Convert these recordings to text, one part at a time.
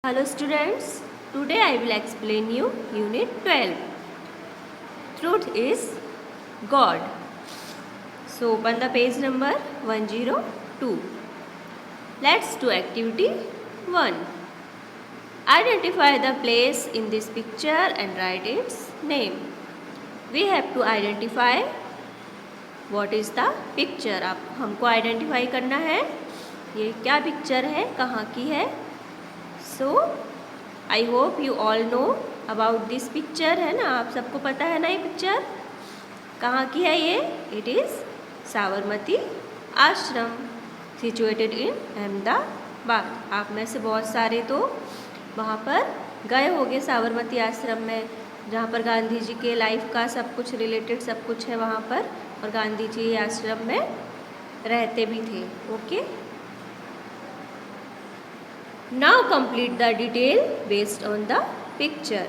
Hello students, today I will explain you Unit 12. Truth is God. So open the page number 102. Let's do activity 1. Identify the place in this picture and write its name. We have to identify what is the picture. अब हमको identify करना है ये क्या picture है, कहाँ की है. So I hope you all know about this picture, है ना. आप सबको पता है ना ये पिक्चर कहाँ की है. ये इट इज़ साबरमती आश्रम सिचुएटेड इन अहमदाबाद. आप में से बहुत सारे तो वहाँ पर गए होंगे साबरमती आश्रम में, जहाँ पर गांधी जी के लाइफ का सब कुछ रिलेटेड सब कुछ है वहाँ पर, और गांधी जी आश्रम में रहते भी थे. Okay, now complete the detail based on the picture.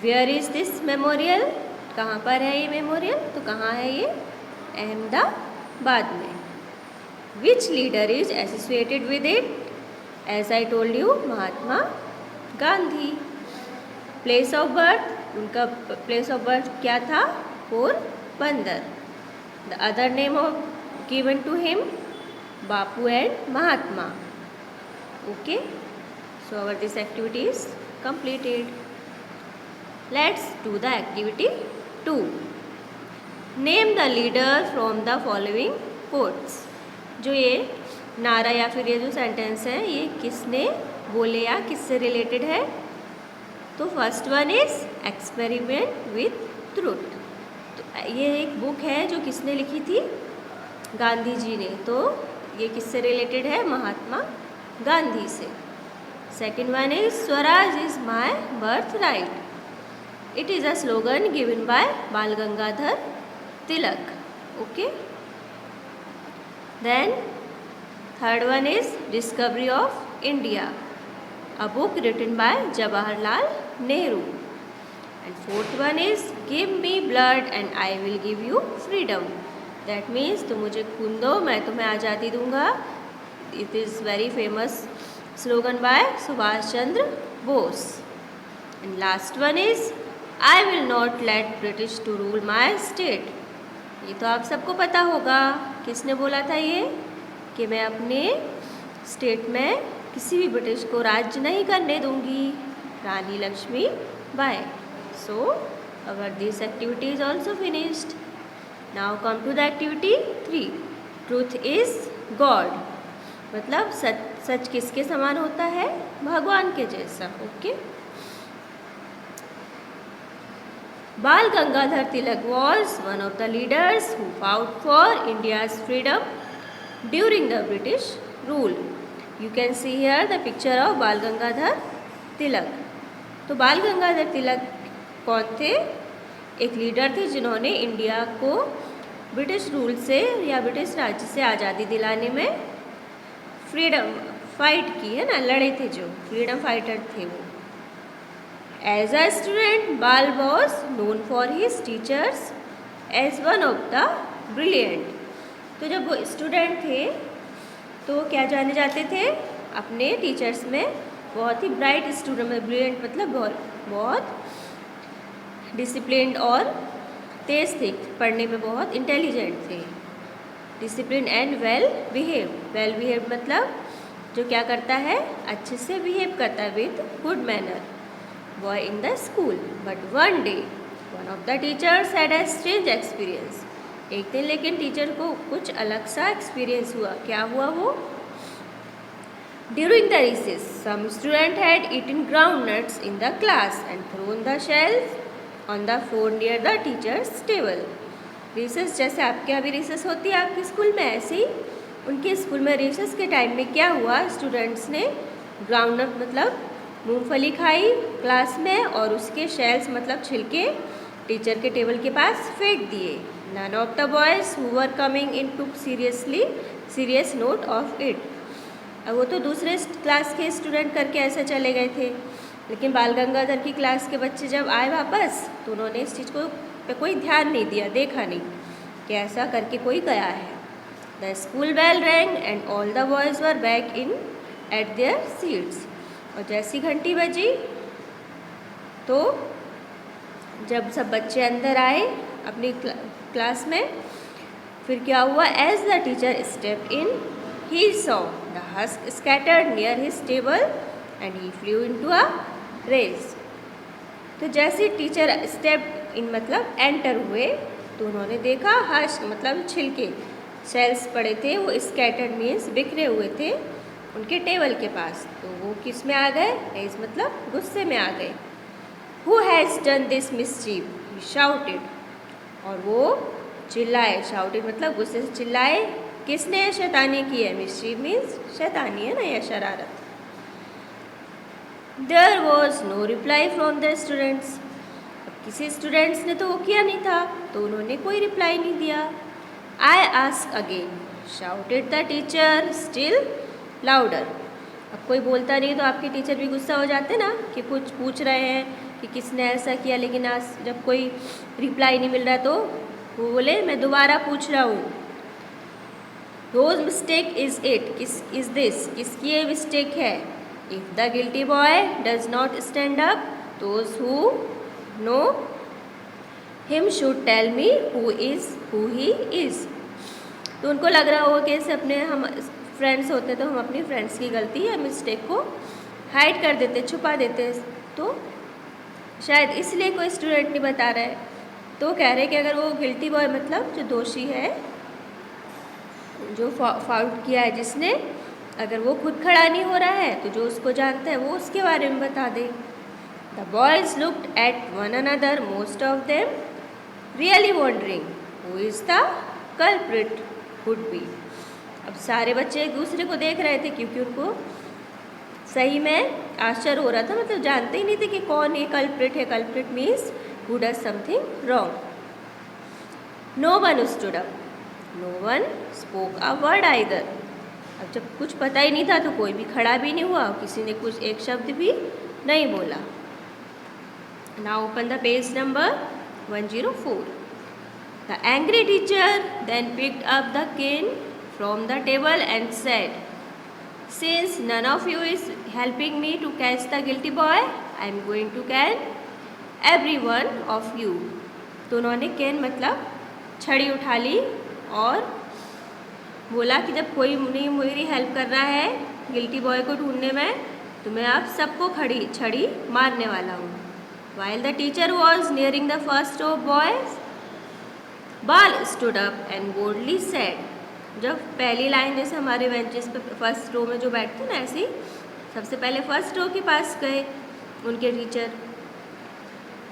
Where is this memorial? कहाँ पर है ये मेमोरियल? तो कहाँ है ये? अहमदाबाद में. Which leader is associated with it? As I told you, Mahatma Gandhi. Place of birth? उनका place of birth क्या था? Porbandar. The other name of given to him? Bapu and Mahatma. Okay, so our this activity is completed. Let's do the activity 2. Name the leader from the following quotes. जो ये नारा या फिर ये जो sentence है ये किसने बोले या किससे रिलेटेड है. तो first one is experiment with truth. तो ये एक बुक है जो किसने लिखी थी? गांधी जी ने. तो ये किससे रिलेटेड है? महात्मा गांधी से. Second one is swaraj is my birthright. It is a slogan given by Bal Gangadhar Tilak. Okay, then third one is discovery of India, a book written by Jawaharlal Nehru. And fourth one is give me blood and I will give you freedom. That means तुम मुझे खून दो मैं तुम्हें आज़ादी दूंगा. It is very famous slogan by Subhash Chandra Bose. And last one is I will not let British to rule my state. ये तो आप सबको पता होगा किसने बोला था ये, कि मैं अपने स्टेट में किसी भी ब्रिटिश को राज्य नहीं करने दूंगी. Rani Lakshmi Bai. So our this activity is also finished. Now come to the activity 3. Truth is God. मतलब सच किसके समान होता है? भगवान के जैसा. Okay, Bal Gangadhar Tilak was one of the leaders who fought for India's freedom during the British rule. You can see here the picture of Bal Gangadhar तिलक. तो बाल गंगाधर तिलक कौन थे? एक लीडर थे जिन्होंने इंडिया को ब्रिटिश रूल से या ब्रिटिश राज्य से आज़ादी दिलाने में फ्रीडम फाइट की, है ना, लड़े थे, जो फ्रीडम फाइटर थे वो. As a student Bal was known for his teachers as one of the brilliant. तो जब वो स्टूडेंट थे तो क्या जाने जाते थे? अपने टीचर्स में बहुत ही ब्राइट स्टूडेंट में. ब्रिलियंट मतलब बहुत डिसिप्लिन्ड और तेज थे, पढ़ने में बहुत इंटेलिजेंट थे. Discipline and well behave. Well behave मतलब जो क्या करता है? अच्छे से बिहेव करता है with good manner. Boy in the school. But one day one of the teachers had a strange experience. एक दिन लेकिन टीचर को कुछ अलग सा एक्सपीरियंस हुआ. क्या हुआ वो? During the recess some student had eaten ground nuts in the class and thrown the shells on the floor near the teachers table. Recess जैसे आपके अभी रिसेस होती है आपके स्कूल में, ऐसे ही उनके स्कूल में रिसेस के टाइम में क्या हुआ? स्टूडेंट्स ने ग्राउंडनट मतलब मूंगफली खाई क्लास में, और उसके शेल्स मतलब छिलके टीचर के टेबल के पास फेंक दिए. None of the boys who were coming in took serious note of it. अब वो तो दूसरे क्लास के स्टूडेंट करके ऐसे चले गए थे, लेकिन बाल गंगाधर की क्लास के बच्चे जब आए वापस तो उन्होंने इस चीज़ को पे कोई ध्यान नहीं दिया, देखा नहीं कि ऐसा करके कोई गया है. The school bell rang and all the boys were back in at their seats. और जैसी घंटी बजी तो जब सब बच्चे अंदर आए अपनी क्लास में, फिर क्या हुआ? As the teacher step in he saw the husk scattered near his table and he flew into a rage. तो जैसे टीचर स्टेप इन मतलब एंटर हुए तो उन्होंने देखा हस्क मतलब छिलके, शेल्स पड़े थे, वो स्कैटर्ड मीन्स बिखरे हुए थे उनके टेबल के पास। तो वो किस में आ गए? रेस मतलब गुस्से में आ गए। Who has done this mischief? He shouted. और वो चिल्लाए, shouted मतलब गुस्से से चिल्लाए। किसने शैतानी की है? mischief means शैतानी है ना, या शरारत। There was no reply from the students. अब किसी स्टूडेंट्स ने तो वो किया नहीं था, तो उन्होंने कोई रिप्लाई नहीं दिया। I ask again, shouted the teacher still louder. अब कोई बोलता नहीं तो आपके टीचर भी गुस्सा हो जाते ना कि कुछ पूछ रहे हैं कि किसने ऐसा किया, लेकिन आज जब कोई रिप्लाई नहीं मिल रहा तो वो बोले मैं दोबारा पूछ रहा हूँ। Whose mistake is it? Is this? किसकी ये मिस्टेक है? If the guilty boy does not stand up, those who know him should tell me who he is. तो उनको लग रहा होगा कि ऐसे अपने हम फ्रेंड्स होते तो हम अपनी फ्रेंड्स की गलती या मिस्टेक को हाइड कर देते, छुपा देते, तो शायद इसलिए कोई स्टूडेंट नहीं बता रहा है। तो कह रहे कि अगर वो गिल्टी बॉय मतलब जो दोषी है, जो फाउल्ट किया है जिसने, अगर वो खुद खड़ा नहीं हो रहा है तो जो उसको जानता है वो उसके बारे में बता दे। The boys looked at one another, most of them really wondering who is the culprit could be. अब सारे बच्चे एक दूसरे को देख रहे थे क्योंकि उनको सही में आश्चर्य हो रहा था, मतलब जानते ही नहीं थे कि कौन ये कल्प्रिट है। Culprit means who does something wrong. No one stood up, no one spoke a word either. अब जब कुछ पता ही नहीं था तो कोई भी खड़ा भी नहीं हुआ, किसी ने कुछ एक शब्द भी नहीं बोला। Now open the page number 104। The angry teacher then picked up the cane from the table and said, since none of you is helping me to catch the guilty boy, I am going to can every one of you. तो उन्होंने केन मतलब छड़ी उठा ली और बोला कि जब कोई नहीं मेरी हेल्प कर रहा है गिल्टी बॉय को ढूंढने में, तो मैं आप सबको छड़ी मारने वाला हूँ। While the teacher was nearing the first row of boys, Bal stood up and boldly said, जब पहली लाइन जैसे हमारे बेंचेस पे फर्स्ट रो में जो बैठते हैं ना, ऐसे ही सबसे पहले फर्स्ट रो के पास गए उनके टीचर।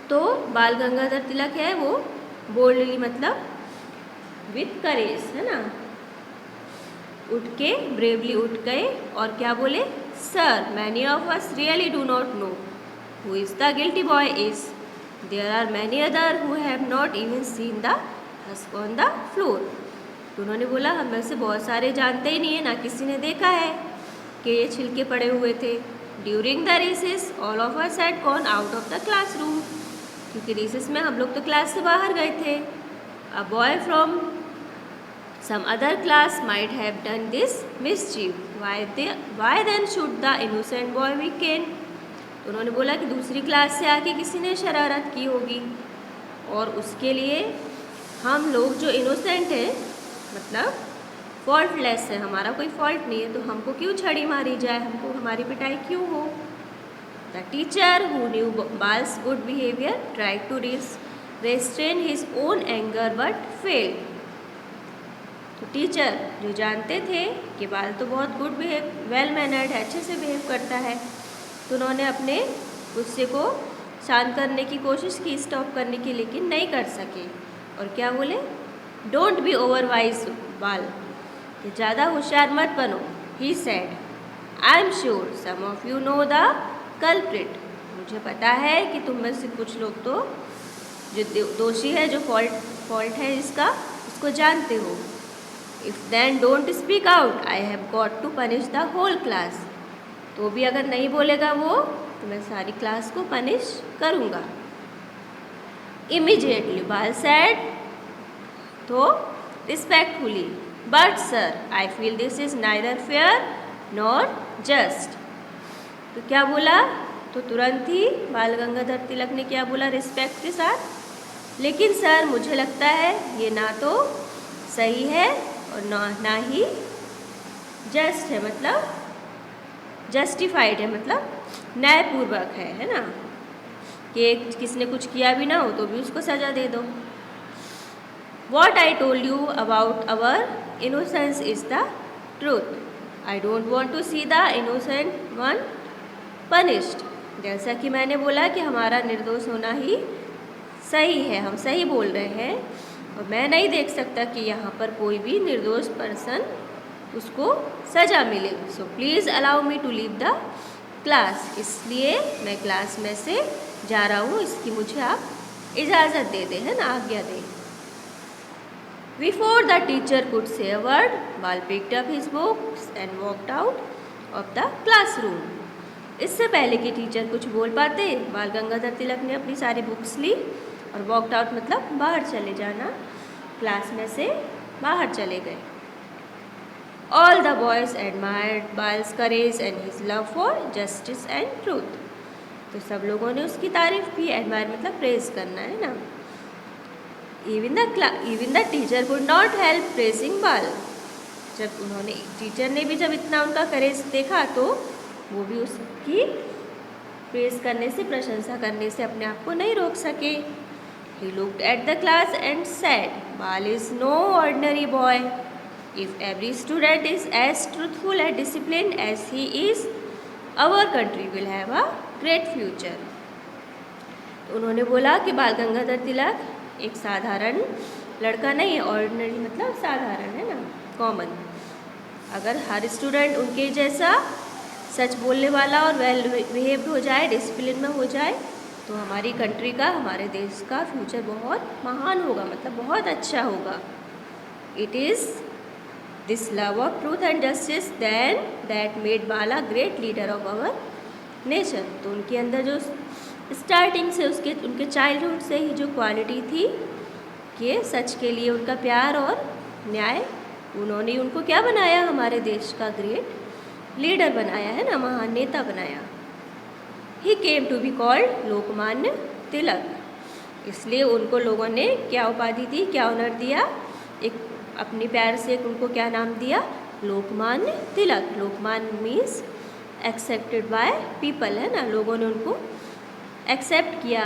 तो बाल गंगाधर तिलक है वो बोल्डली मतलब विथ करेज है ना, उठ के ब्रेवली उठ गए और क्या बोले? Sir, many of us really do not know who is the guilty boy is. There are many other who have not even seen the husk on the floor. तो उन्होंने बोला हम में से बहुत सारे जानते ही नहीं है, ना किसी ने देखा है कि ये छिलके पड़े हुए थे। During the recess all of us had gone out of the classroom, क्योंकि रिसेस में हम लोग तो क्लास से बाहर गए थे। A boy from some other class might have done this mischief, why then should the innocent boy be cane. उन्होंने बोला कि दूसरी क्लास से आके किसी ने शरारत की होगी और उसके लिए हम लोग जो इनोसेंट हैं मतलब फॉल्टलेस है, हमारा कोई फॉल्ट नहीं है, तो हमको क्यों छड़ी मारी जाए, हमको हमारी पिटाई क्यों हो। The teacher who knew Bal's good behaviour tried to restrain his own anger but failed. तो टीचर जो जानते थे कि बाल तो बहुत गुड बिहेव, वेल मैनर्ड है, अच्छे से बिहेव करता है, तो उन्होंने अपने गुस्से को शांत करने की कोशिश की, स्टॉप करने की, लेकिन नहीं कर सके। और क्या बोले? डोंट बी ओवर वाइज बाल, कि ज़्यादा होशियार मत बनो। He said, I am sure some of you know the culprit. मुझे पता है कि तुम में से कुछ लोग तो जो दोषी है, जो फॉल्ट है इसका, उसको जानते हो। If then don't speak out I have got to punish the whole class. तो भी अगर नहीं बोलेगा वो तो मैं सारी क्लास को पनिश करूँगा। इमीडिएटली बाल सेड, तो respectfully, but sir I feel this is neither fair nor just. तो क्या बोला, तो तुरंत ही बाल गंगाधर तिलक ने क्या बोला रिस्पेक्ट के साथ, लेकिन सर मुझे लगता है ये ना तो सही है और ना ही जस्ट है, मतलब जस्टिफाइड है, मतलब न्यायपूर्वक है ना, कि किसने कुछ किया भी ना हो तो भी उसको सज़ा दे दो। What I told you about our innocence is the truth. I don't want to see the innocent one punished. जैसा कि मैंने बोला कि हमारा निर्दोष होना ही सही है, हम सही बोल रहे हैं, और मैं नहीं देख सकता कि यहाँ पर कोई भी निर्दोष पर्सन उसको सज़ा मिले। So please allow me to leave the class, इसलिए मैं क्लास में से जा रहा हूँ, इसकी मुझे आप इजाज़त दे दें, है ना, आज्ञा दें। Before the teacher could say a word, Bal picked up his books and walked out of the classroom. इससे पहले कि टीचर कुछ बोल पाते, बाल गंगाधर तिलक ने अपनी सारी बुक्स ली और वॉकड आउट मतलब बाहर चले जाना, क्लास में से बाहर चले गए। All the boys admired Bal's courage and his love for justice and truth. तो सब लोगों ने उसकी तारीफ की, एडमायर मतलब प्रेज करना, है ना। Even the teacher could not help praising Bal. जब उन्होंने टीचर ने भी जब इतना उनका करेज देखा तो वो भी उसकी प्रेज करने से, प्रशंसा करने से अपने आप को नहीं रोक सके। He looked at the class and said, Bal is no ordinary boy. If every student is as truthful and disciplined as he is, our country will have a great future. तो उन्होंने बोला कि बाल गंगाधर तिलक एक साधारण लड़का नहीं है, ऑर्डिनरी मतलब साधारण, है ना, कॉमन। अगर हर स्टूडेंट उनके जैसा सच बोलने वाला और वेल बिहेव्ड हो जाए, डिसिप्लिन में हो जाए, तो हमारी कंट्री का, हमारे देश का फ्यूचर बहुत महान होगा, मतलब बहुत अच्छा होगा। It is this love of truth and justice then that made Bala great leader of our nation. तो उनके अंदर जो स्टार्टिंग से उनके चाइल्डहुड से ही जो क्वालिटी थी कि सच के लिए उनका प्यार और न्याय, उन्होंने उनको क्या बनाया, हमारे देश का ग्रेट लीडर बनाया, है ना, महान नेता बनाया। He came to be called Lokmanya Tilak, इसलिए उनको लोगों ने क्या उपाधि दी, क्या ऑनर दिया, एक अपने प्यार से एक उनको क्या नाम दिया, Lokmanya Tilak. Lokmanya means accepted by people, है ना, लोगों ने उनको एक्सेप्ट किया,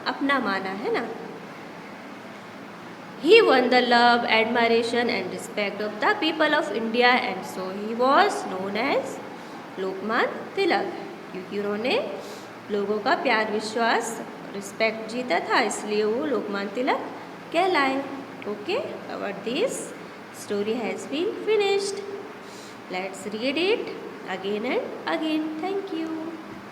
अपना माना, है ना। He won the love, admiration and respect of the people of India and so he was known as Lokmanya Tilak, क्योंकि उन्होंने लोगों का प्यार, विश्वास, रिस्पेक्ट जीता था, इसलिए वो लोकमान्य तिलक कहलाए। Okay, our this story has been finished. Let's read it again and again. Thank you.